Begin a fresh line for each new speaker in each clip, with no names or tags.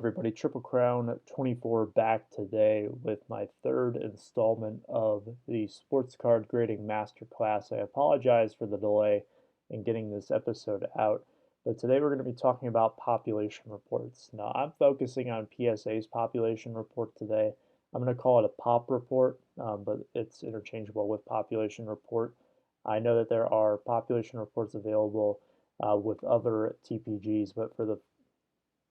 Everybody, Triple Crown 24 back today with my third installment of the sports card grading masterclass. I apologize for the delay in getting this episode out, but today we're going to be talking about population reports. Now, I'm focusing on PSA's population report today. I'm going to call it a POP report, but it's interchangeable with population report. I know that there are population reports available with other TPGs, but for the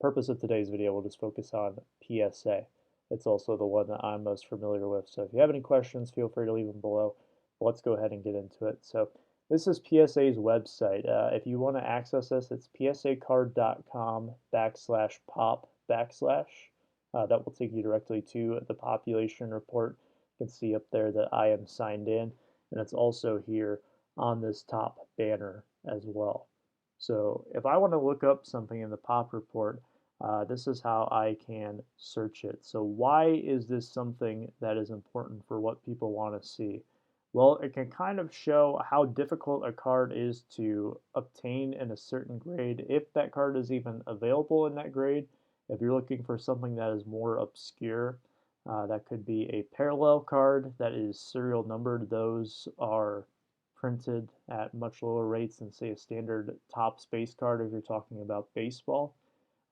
purpose of today's video, we'll just focus on PSA. It's also the one that I'm most familiar with. So if you have any questions, feel free to leave them below. But let's go ahead and get into it. So this is PSA's website. If you want to access this, it's psacard.com/pop/. That will take you directly to the population report. You can see up there that I am signed in, and it's also here on this top banner as well. So if I want to look up something in the POP report, this is how I can search it. So why is this something that is important for what people want to see? Well, it can kind of show how difficult a card is to obtain in a certain grade, if that card is even available in that grade. If you're looking for something that is more obscure, that could be a parallel card that is serial numbered. Those are printed at much lower rates than, say, a standard top space card if you're talking about baseball,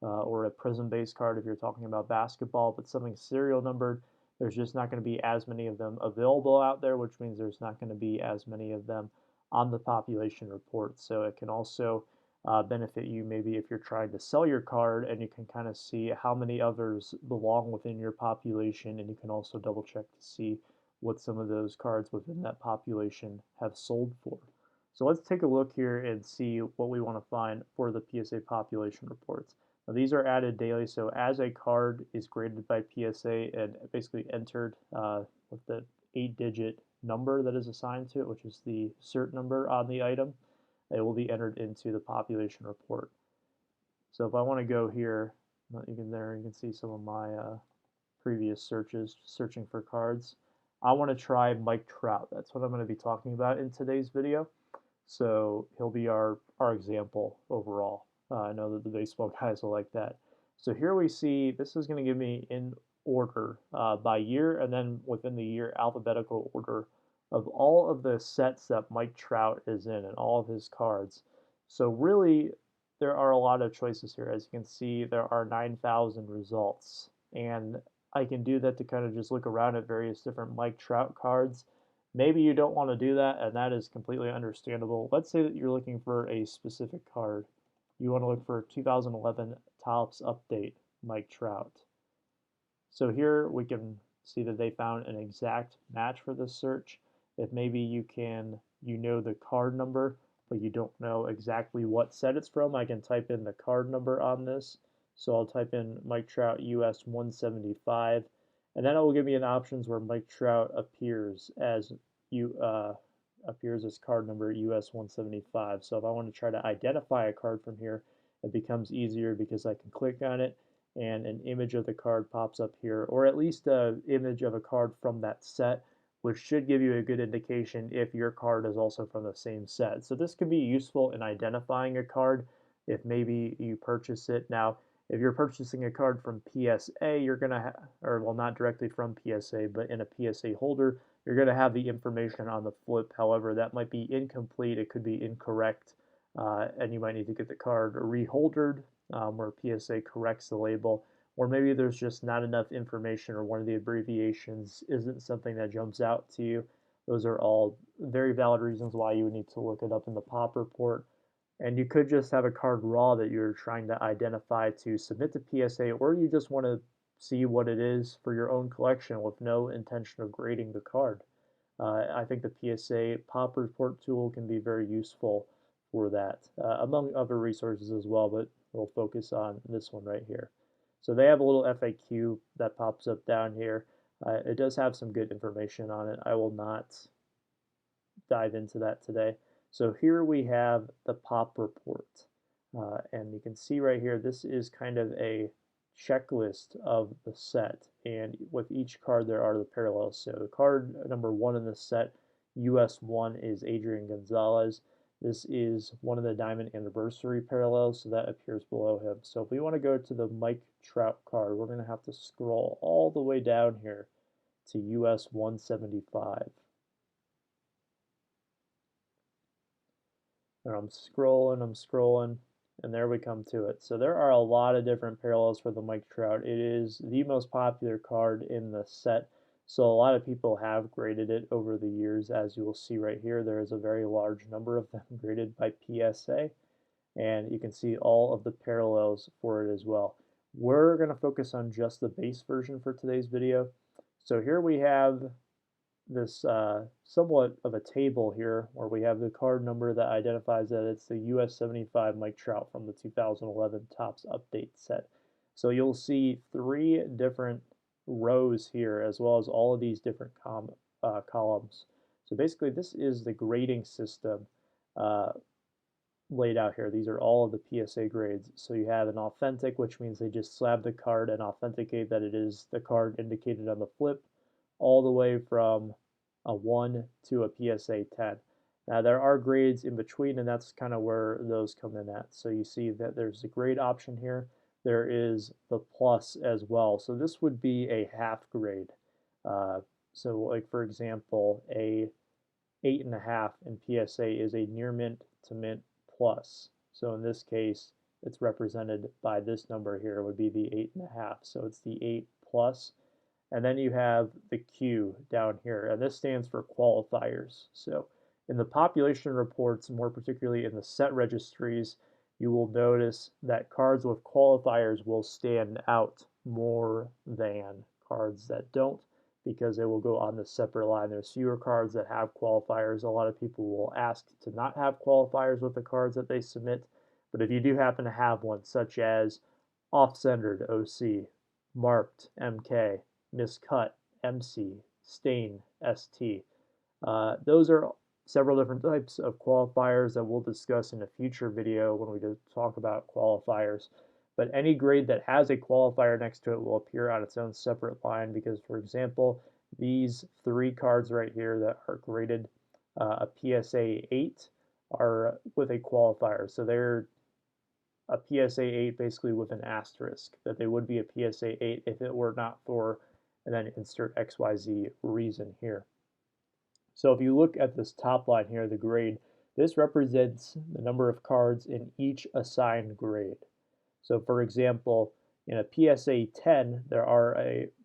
or a prism base card if you're talking about basketball. But something serial numbered, there's just not going to be as many of them available out there, which means there's not going to be as many of them on the population report. So it can also benefit you maybe if you're trying to sell your card, and you can kind of see how many others belong within your population, and you can also double check to see what some of those cards within that population have sold for. So let's take a look here and see what we want to find for the PSA population reports. Now, these are added daily, so as a card is graded by PSA and basically entered with the 8-digit number that is assigned to it, which is the cert number on the item, it will be entered into the population report. So if I want to go here, you can see some of my previous searches, searching for cards. I want to try Mike Trout. That's what I'm going to be talking about in today's video. So he'll be our example overall. I know that the baseball guys will like that. So here we see, this is going to give me in order by year, and then within the year alphabetical order of all of the sets that Mike Trout is in and all of his cards. So really, there are a lot of choices here. As you can see, there are 9,000 results, and I can do that to kind of just look around at various different Mike Trout cards. Maybe you don't want to do that, and that is completely understandable. Let's say that you're looking for a specific card. You want to look for 2011 Topps Update Mike Trout. So here we can see that they found an exact match for this search. If maybe you know the card number, but you don't know exactly what set it's from, I can type in the card number on this. So I'll type in Mike Trout US 175, and then it will give me an options where Mike Trout appears as card number US 175. So if I want to try to identify a card from here, it becomes easier because I can click on it and an image of the card pops up here, or at least an image of a card from that set, which should give you a good indication if your card is also from the same set. So this can be useful in identifying a card if maybe you purchase it. Now, if you're purchasing a card from PSA, you're going to or well, not directly from PSA, but in a PSA holder, you're going to have the information on the flip. However, that might be incomplete. It could be incorrect, and you might need to get the card reholdered, where PSA corrects the label, or maybe there's just not enough information, or one of the abbreviations isn't something that jumps out to you. Those are all very valid reasons why you would need to look it up in the POP report. And you could just have a card raw that you're trying to identify to submit to PSA, or you just want to see what it is for your own collection with no intention of grading the card. I think the PSA POP report tool can be very useful for that, among other resources as well, but we'll focus on this one right here. So they have a little FAQ that pops up down here. It does have some good information on it. I will not dive into that today. So here we have the POP report, and you can see right here, this is kind of a checklist of the set, and with each card there are the parallels. So the card number 1 in the set, US 1, is Adrian Gonzalez. This is one of the diamond anniversary parallels, so that appears below him. So if we want to go to the Mike Trout card, we're going to have to scroll all the way down here to US 175. And I'm scrolling, and there we come to it. So there are a lot of different parallels for the Mike Trout. It is the most popular card in the set, so a lot of people have graded it over the years. As you will see right here, there is a very large number of them graded by PSA, and you can see all of the parallels for it as well. We're going to focus on just the base version for today's video. So here we have this somewhat of a table here where we have the card number that identifies that it's the US 75 Mike Trout from the 2011 Topps Update set. So you'll see 3 different rows here as well as all of these different columns. So basically this is the grading system laid out here. These are all of the PSA grades. So you have an authentic, which means they just slab the card and authenticate that it is the card indicated on the flip, all the way from a 1 to a PSA 10. Now there are grades in between, and that's kind of where those come in at. So you see that there's a grade option here. There is the plus as well. So this would be a half grade. So like for example, a 8.5 in PSA is a near mint to mint plus. So in this case, it's represented by this number here, would be the 8.5. So it's the 8 plus. And then you have the Q down here, and this stands for qualifiers. So in the population reports, more particularly in the set registries, you will notice that cards with qualifiers will stand out more than cards that don't, because they will go on the separate line. There's fewer cards that have qualifiers. A lot of people will ask to not have qualifiers with the cards that they submit, but if you do happen to have one, such as off-centered OC, marked MK, miscut, MC, stain, ST. Those are several different types of qualifiers that we'll discuss in a future video when we talk about qualifiers. But any grade that has a qualifier next to it will appear on its own separate line because, for example, these 3 cards right here that are graded a PSA 8 are with a qualifier. So they're a PSA 8 basically with an asterisk, that they would be a PSA 8 if it were not for, and then insert XYZ reason here. So if you look at this top line here, the grade, this represents the number of cards in each assigned grade. So for example, in a PSA 10, there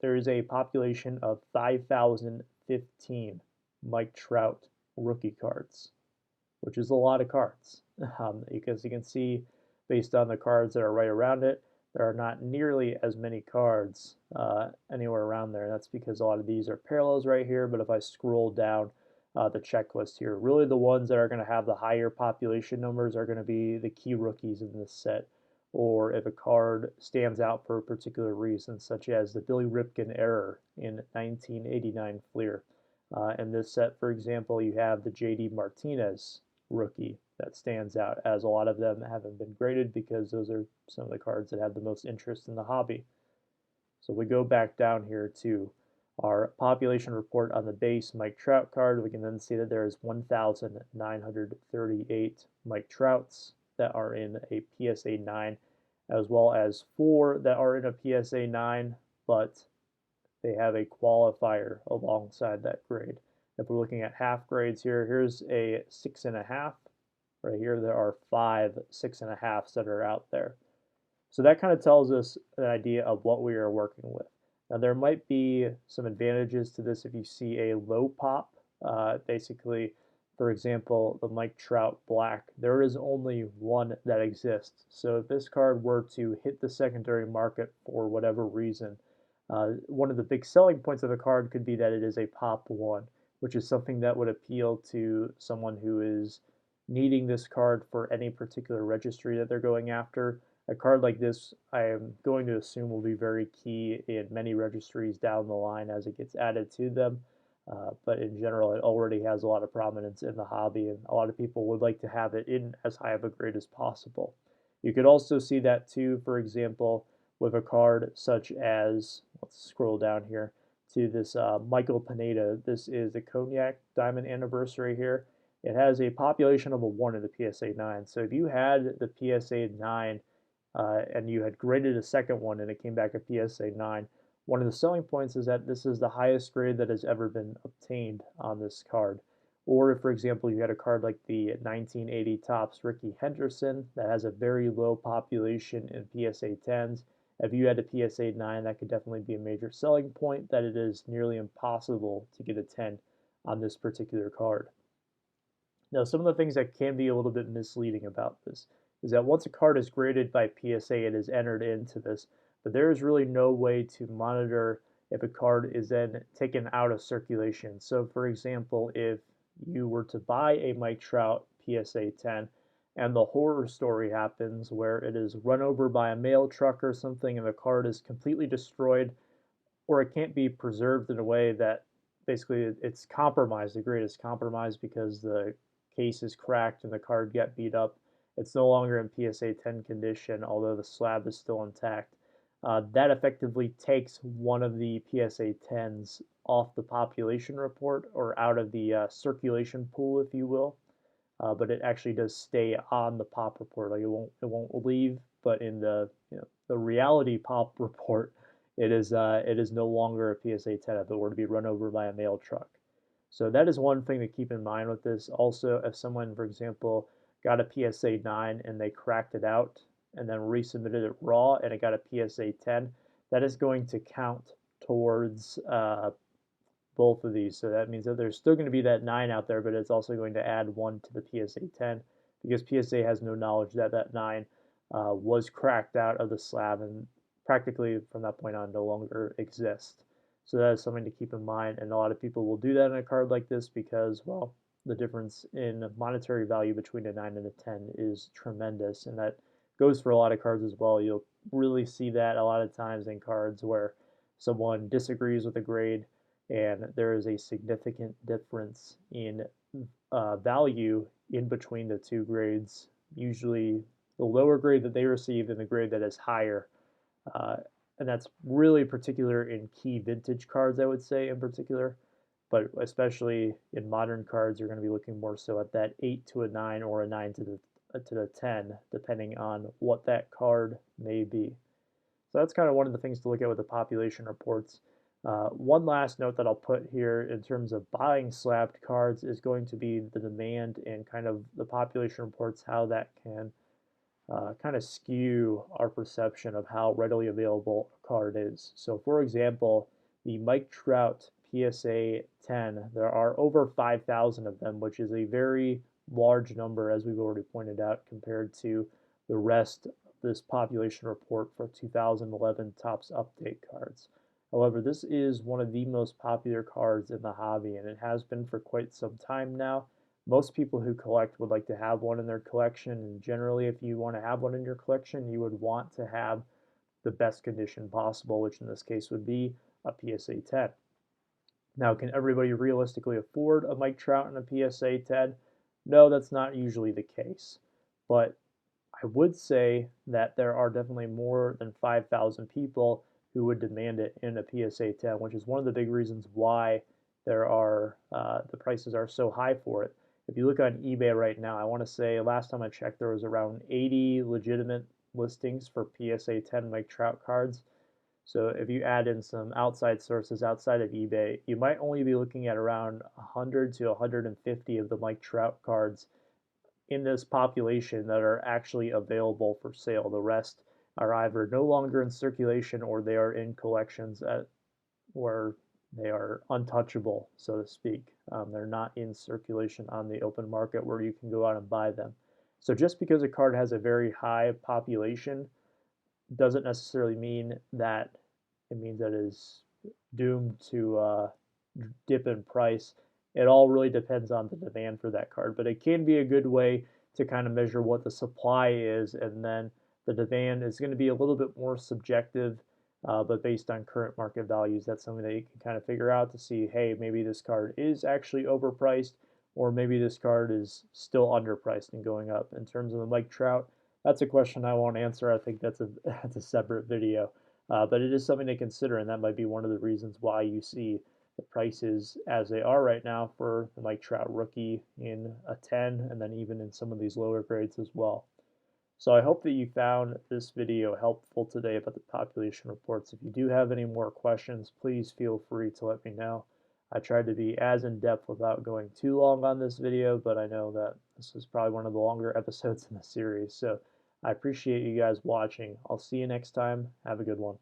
is a population of 5,015 Mike Trout rookie cards, which is a lot of cards. Because you can see, based on the cards that are right around it, there are not nearly as many cards anywhere around there. That's because a lot of these are parallels right here, but if I scroll down the checklist here, really the ones that are going to have the higher population numbers are going to be the key rookies in this set, or if a card stands out for a particular reason, such as the Billy Ripken error in 1989 Fleer. In this set, for example, you have the J.D. Martinez rookie that stands out, as a lot of them haven't been graded because those are some of the cards that have the most interest in the hobby. So we go back down here to our population report on the base Mike Trout card. We can then see that there is 1,938 Mike Trouts that are in a PSA 9, as well as 4 that are in a PSA 9, but they have a qualifier alongside that grade. If we're looking at half grades here, here's a 6.5. Right here, there are 5 6.5s that are out there. So that kind of tells us an idea of what we are working with. Now there might be some advantages to this if you see a low pop. Basically, for example, the Mike Trout Black, there is only one that exists. So if this card were to hit the secondary market for whatever reason, one of the big selling points of the card could be that it is a pop 1, which is something that would appeal to someone who is needing this card for any particular registry that they're going after. A card like this, I am going to assume, will be very key in many registries down the line as it gets added to them. But in general, it already has a lot of prominence in the hobby, and a lot of people would like to have it in as high of a grade as possible. You could also see that too, for example, with a card such as, let's scroll down here to this Michael Pineda. This is the Cognac Diamond Anniversary here. it has a population of a 1 in the PSA 9. So if you had the PSA 9 and you had graded a second one and it came back a PSA 9, one of the selling points is that this is the highest grade that has ever been obtained on this card. Or if, for example, you had a card like the 1980 Topps Rickey Henderson that has a very low population in PSA 10s, if you had a PSA 9, that could definitely be a major selling point that it is nearly impossible to get a 10 on this particular card. Now, some of the things that can be a little bit misleading about this is that once a card is graded by PSA, it is entered into this, but there is really no way to monitor if a card is then taken out of circulation. So, for example, if you were to buy a Mike Trout PSA 10 and the horror story happens where it is run over by a mail truck or something and the card is completely destroyed, or it can't be preserved in a way that basically it's compromised. The grade is compromised because the case is cracked and the card got beat up. It's no longer in PSA 10 condition, although the slab is still intact. That effectively takes one of the PSA 10s off the population report or out of the circulation pool, if you will. But it actually does stay on the pop report. Like it won't leave, but in the the reality pop report, it is no longer a PSA 10 if it were to be run over by a mail truck. So that is one thing to keep in mind with this. Also, if someone, for example, got a PSA 9 and they cracked it out and then resubmitted it raw and it got a PSA 10, that is going to count towards both of these. So that means that there's still going to be that 9 out there, but it's also going to add 1 to the PSA 10 because PSA has no knowledge that that 9 was cracked out of the slab and practically from that point on no longer exists. So that is something to keep in mind, and a lot of people will do that in a card like this because, well, the difference in monetary value between a 9 and a 10 is tremendous, and that goes for a lot of cards as well. You'll really see that a lot of times in cards where someone disagrees with a grade and there is a significant difference in value in between the two grades. Usually the lower grade that they received and the grade that is higher. Uh, and that's really particular in key vintage cards, I would say in particular. But especially in modern cards, you're going to be looking more so at that 8 to a 9 or a 9 to the 10, depending on what that card may be. So that's kind of one of the things to look at with the population reports. One last note that I'll put here in terms of buying slabbed cards is going to be the demand and kind of the population reports, how that can kind of skew our perception of how readily available a card is. So for example, the Mike Trout PSA 10, there are over 5,000 of them, which is a very large number, as we've already pointed out, compared to the rest of this population report for 2011 Topps Update cards. However, this is one of the most popular cards in the hobby, and it has been for quite some time now. Most people who collect would like to have one in their collection, and generally, if you want to have one in your collection, you would want to have the best condition possible, which in this case would be a PSA 10. Now, can everybody realistically afford a Mike Trout and a PSA 10? No, that's not usually the case. But I would say that there are definitely more than 5,000 people who would demand it in a PSA 10, which is one of the big reasons why there are the prices are so high for it. If you look on eBay right now, I want to say last time I checked, there was around 80 legitimate listings for PSA 10 Mike Trout cards. So if you add in some outside sources outside of eBay, you might only be looking at around 100 to 150 of the Mike Trout cards in this population that are actually available for sale. The rest are either no longer in circulation or they are in collections where they are untouchable, so to speak. They're not in circulation on the open market where you can go out and buy them. So just because a card has a very high population doesn't necessarily mean that it means that it is doomed to dip in price. It all really depends on the demand for that card, but it can be a good way to kind of measure what the supply is, and then the demand is going to be a little bit more subjective, but based on current market values, that's something that you can kind of figure out to see, hey, maybe this card is actually overpriced, or maybe this card is still underpriced and going up. In terms of the Mike Trout, that's a question I won't answer. I think that's a separate video, but it is something to consider, and that might be one of the reasons why you see the prices as they are right now for the Mike Trout rookie in a 10, and then even in some of these lower grades as well. So I hope that you found this video helpful today about the population reports. If you do have any more questions, please feel free to let me know. I tried to be as in-depth without going too long on this video, but I know that this is probably one of the longer episodes in the series. So I appreciate you guys watching. I'll see you next time. Have a good one.